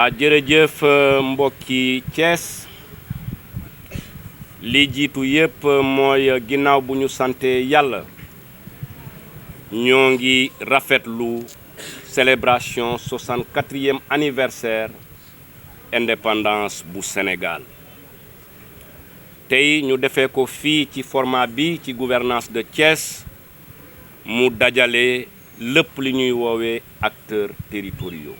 jërëjëf mbokki Thiès li jiitu yépp mooy ginnaaw bu ñu sante yàlla ñoo ngi rafetlu célébration 64e anniversaire indépendance bu Sénégal tey ñu defee ko fii ci format bi ci gouvernance de Thiès mu dajale lépp li ñuy woowee acteurs territoriaux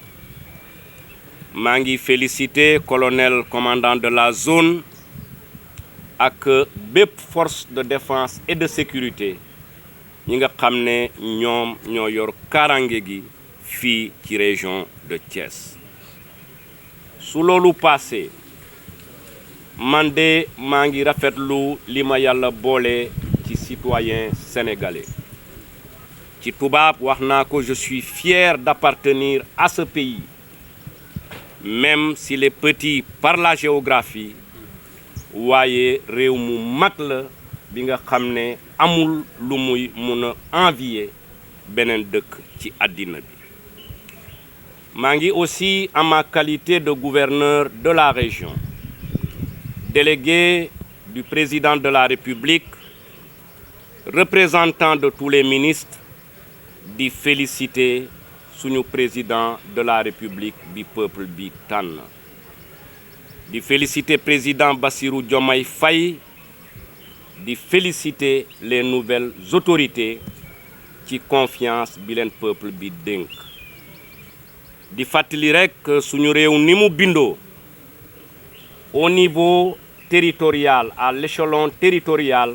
maa ngi féliciter colonel commandant de la zone ak bépp force de défense et de sécurité ñi nga xam ne ñoom ñoo yor kaaraange gi fii ci région de Thiès su loolu passé man de maa ngi rafetlu li ma yàlla boole ci citoyen sénégalais ci tubaab wax naa ko je suis fier d'appartenir à ce pays même s'il est petit par la géographie waaye réew mu mag la bi nga xam ne amul lu muy mun a envier beneen dëkk ci àddina bi maa ngi aussi en ma qualité de gouverneur de la région délégué du président de la République représentant de tous les ministres di féliciter suñu président de la République bi peuple bi tànn di féliciter président Bassirou Diomaye Faye di féliciter les nouvelles autorités ci confiance bi leen peuple bi dénk di fàttali rekk suñu réew ni mu bindoo au niveau territorial à l'échelon territorial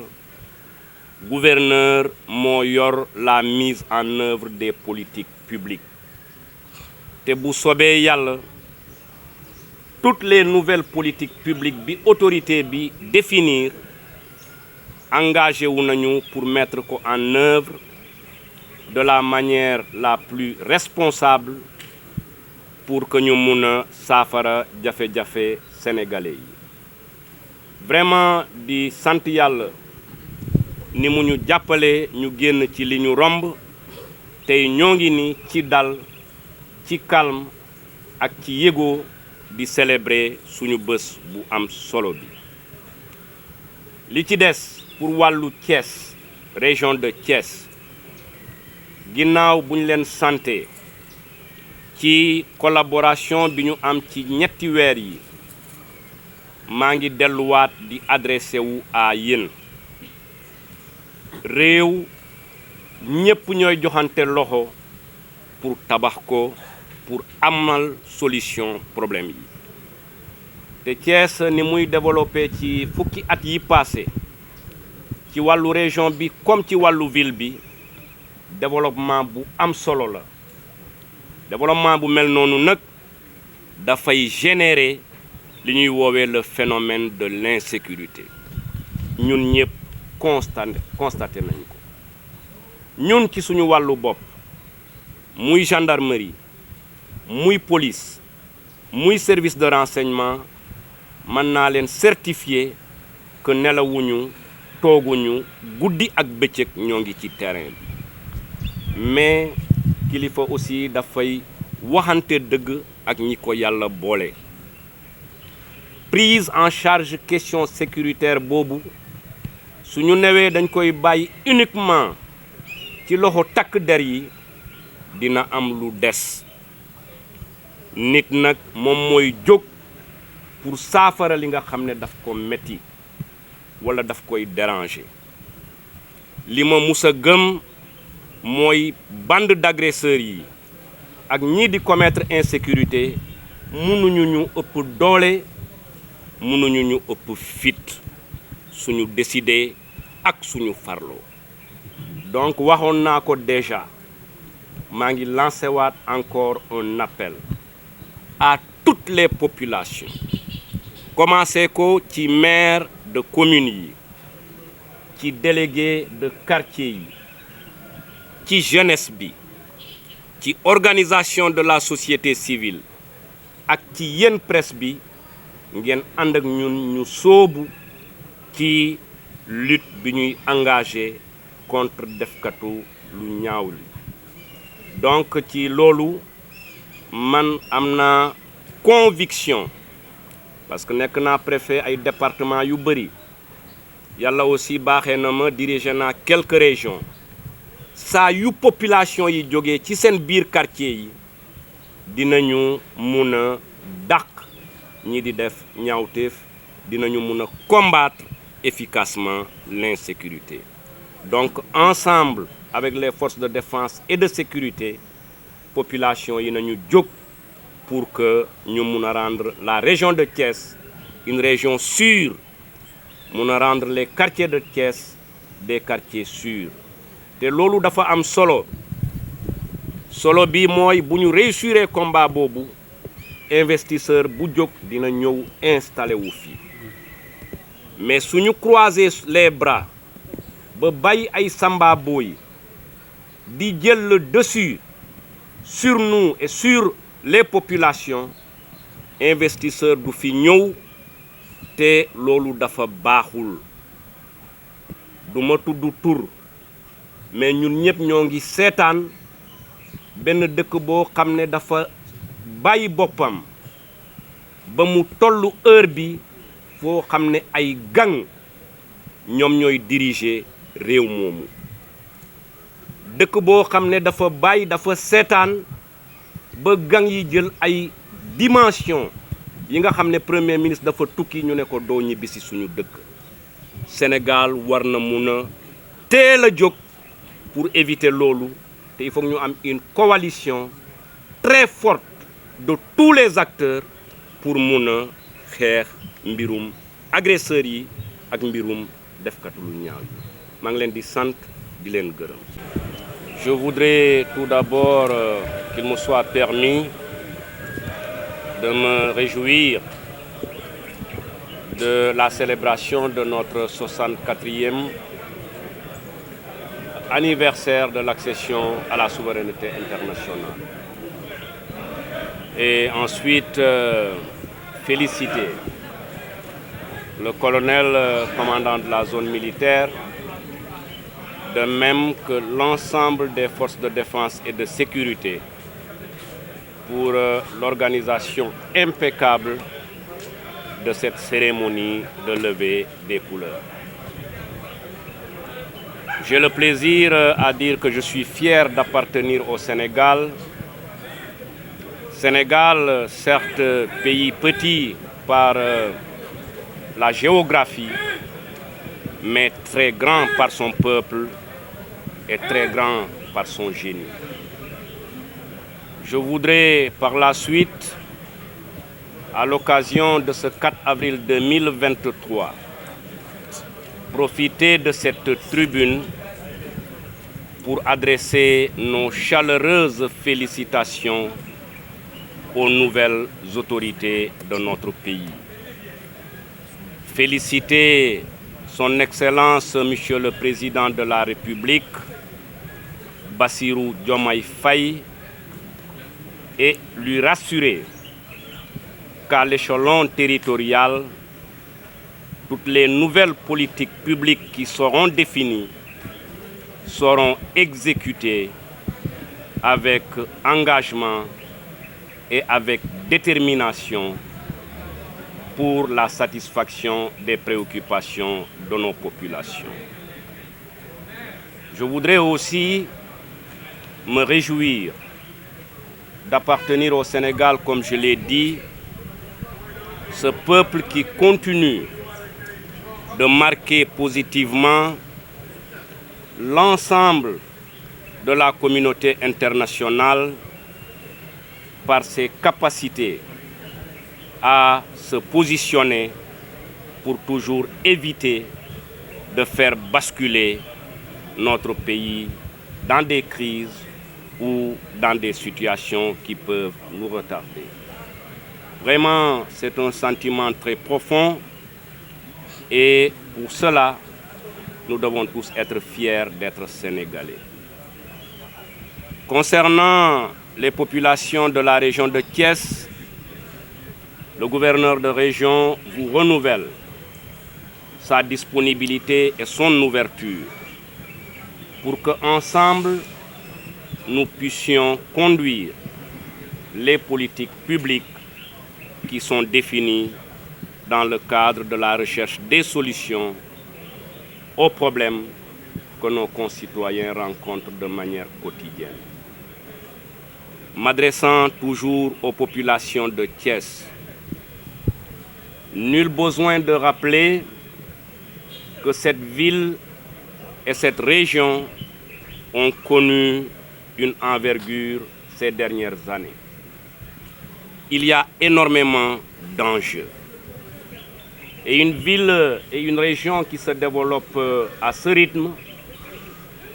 gouverneur moo yor la mise en œuvre des politiques publiques te bu sobee yàlla toutes les nouvelles politiques publiques bi autorité bi définir engagé wu nañu pour mettre ko en œuvre de la manière la plus responsable pour que ñu mun a saafara jafe-jafe sénégalais yi vraiment di sant yàlla ni mu ñu jàppale ñu génn ci li ñu romb tey ñoo ngi ni ci dal ci calme ak ci yégoo di célébrer suñu bés bu am solo bi li ci des pour wàllu Thiès région de Thiès ginnaaw bu ñu leen santé ci collaboration bi ñu am ci ñetti weer yi maa ngi delluwaat di adressé wu à yéen réew ñépp ñooy joxante loxo pour tabax ko pour amal solution problème yi te Thiès ni muy développé ci fukki at yi passé ci wàllu région bi comme ci wàllu ville bi développement bu am solo la développement bu mel noonu nag dafay générer li ñuy woowee le phénomène de l'insécurité ñun ñëpp constaté nañ ko ñun ci suñu wàllu bopp muy gendarmerie muy police muy service de renseignement mën naa leen certifier que nelawuñu tooguñu guddi ak bëccëg ñoo ngi ci terrain bi mais kilifa aussi dafay waxante dëgg ak ñi ko yàlla boole prise en charge question sécuritaire boobu suñu newee dañ koy bàyyi uniquement ci loxo takk der yi dina am lu des nit nag moom mooy jóg pour saafara li nga xam ne daf ko metti wala daf koy déranger li ma mus a gëm mooy bande d'agresseurs yi ak ñii di commettre insécurité mënuñu ñu ëpp doole mënuñu ñu ëpp fit suñu décider ak suñu farlo donc waxoon naa ko déjà maa ngi lancé waat encore un appel à toutes les populations commencé ko ci maire de commune yi ci délégué de quartier yi ci jeunesse bi ci organisation de la société civile ak ci yéen presse bi ngeen ànd ak ñun ñu sóobu ci lutte bi ñuy engagé contre defkatu lu ñaaw li donc ci loolu man am naa conviction parce que nekk naa préfet ay département yu bëri yàlla aussi baaxee na ma diriger naa quelques régions saa yu population yi jógee ci seen biir quartier yi dinañu mun a dàq ñi di def ñaawteef dinañu mun a combattre efficacement l'insécurité. Donc ensemble avec les forces de défense et de sécurité population yi nañu jóg pour que ñu mun a rendre la région de Thiès une région sûre mun a rendre les quartiers de Thiès des quartiers sûrs te loolu dafa am solo bi mooy bu ñu réussir combat boobu investisseur bu jóg dina ñëw installé wu fii mais suñu croiser les bras ba bàyyi ay samba boy di jël le dessus sur nous et sur les populations investisseur du fi ñëw te loolu dafa baaxul du ma tudd tur mais ñun ñëpp ñoo ngi seetaan benn dëkk boo xam ne dafa bàyyi boppam ba mu tollu heure bi foo xam ne ay gang ñoom ñooy diriger réew moomu dëkk boo xam ne dafa bàyyi dafa seetaan ba gang yi jël ay dimension yi nga xam ne premier ministre dafa tukki ñu ne ko doo ñibbisi suñu dëkk Sénégal war na mun a teel a jóg pour éviter loolu te il faut ñu am une coalition très forte de tous les acteurs pour mun a xeex mbirum agresseurs yi ak mbirum defkat lu ñaaw yi maa ngi leen di sant di leen gërëm. Je voudrais tout d'abord qu'il me soit permis de me réjouir de la célébration de notre 64e anniversaire de l'accession à la souveraineté internationale. Et ensuite, féliciter le colonel commandant de la zone militaire, de même que l'ensemble des forces de défense et de sécurité pour l'organisation impeccable de cette cérémonie de levée des couleurs. J'ai le plaisir à dire que je suis fier d'appartenir au Sénégal. Sénégal, certes, pays petit par la géographie, mais très grand par son peuple et très grand par son génie. Je voudrais par la suite, à l'occasion de ce 4 avril 2023, profiter de cette tribune pour adresser nos chaleureuses félicitations aux nouvelles autorités de notre pays. Féliciter Son Excellence, Monsieur le Président de la République, Bassirou Diomaye Faye, et lui rassurer qu'à l'échelon territorial, toutes les nouvelles politiques publiques qui seront définies seront exécutées avec engagement et avec détermination pour la satisfaction des préoccupations de nos populations. Je voudrais aussi me réjouir d'appartenir au Sénégal, comme je l'ai dit, ce peuple qui continue de marquer positivement l'ensemble de la communauté internationale par ses capacités à se positionner pour toujours éviter de faire basculer notre pays dans des crises ou dans des situations qui peuvent nous retarder. Vraiment, c'est un sentiment très profond et pour cela, nous devons tous être fiers d'être Sénégalais. Concernant les populations de la région de Thiès, le gouverneur de région vous renouvelle sa disponibilité et son ouverture pour qu'ensemble, nous puissions conduire les politiques publiques qui sont définis dans le cadre de la recherche des solutions aux problèmes que nos concitoyens rencontrent de manière quotidienne. M'adressant toujours aux populations de Thiès, nul besoin de rappeler que cette ville et cette région ont connu une envergure ces dernières années. Il y a énormément d'enjeux. Et une ville et une région qui se développent à ce rythme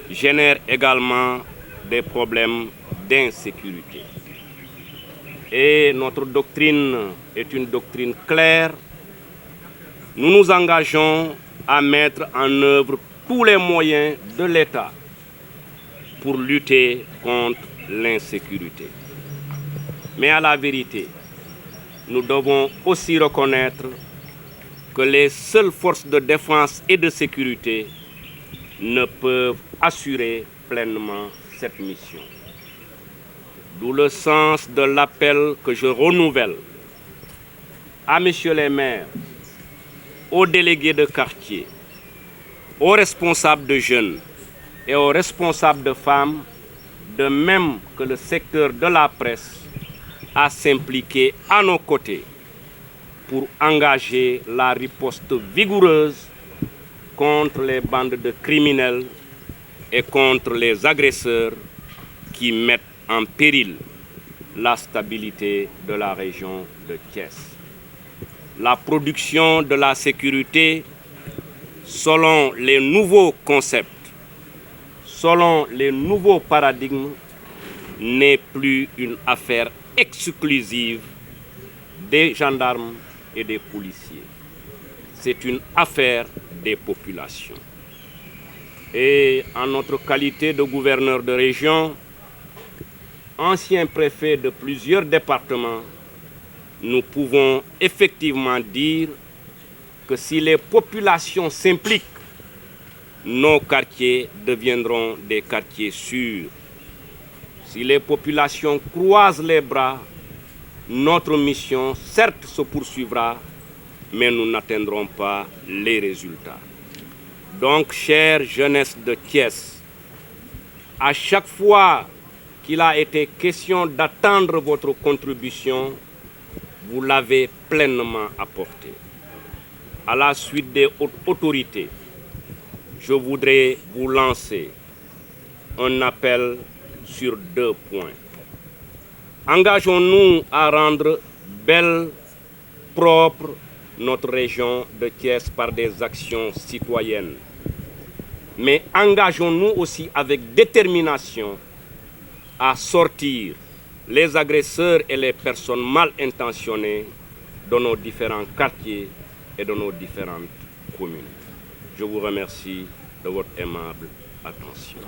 génèrent également des problèmes d'insécurité. Et notre doctrine est une doctrine claire. Nous nous engageons à mettre en œuvre tous les moyens de l'État pour lutter contre l'insécurité. Mais à la vérité, nous devons aussi reconnaître que les seules forces de défense et de sécurité ne peuvent assurer pleinement cette mission. D'où le sens de l'appel que je renouvelle à messieurs les maires, aux délégués de quartier, aux responsables de jeunes et aux responsables de femmes, de même que le secteur de la presse, à s'impliquer à nos côtés pour engager la riposte vigoureuse contre les bandes de criminels et contre les agresseurs qui mettent en péril la stabilité de la région de Thiès. La production de la sécurité, selon les nouveaux concepts, selon les nouveaux paradigmes, n'est plus une affaire exclusive des gendarmes et des policiers. C'est une affaire des populations. Et en notre qualité de gouverneur de région, ancien préfet de plusieurs départements, nous pouvons effectivement dire que si les populations s'impliquent, nos quartiers deviendront des quartiers sûrs. Si les populations croisent les bras, notre mission, certes, se poursuivra, mais nous n'atteindrons pas les résultats. Donc, chère jeunesse de Thiès, à chaque fois qu'il a été question d'attendre votre contribution, vous l'avez pleinement apportée. À la suite des autorités, je voudrais vous lancer un appel sur 2 points. Engageons-nous à rendre belle, propre notre région de Thiès par des actions citoyennes. Mais engageons-nous aussi avec détermination à sortir les agresseurs et les personnes mal intentionnées de nos différents quartiers et de nos différentes communes. Je vous remercie de votre aimable attention.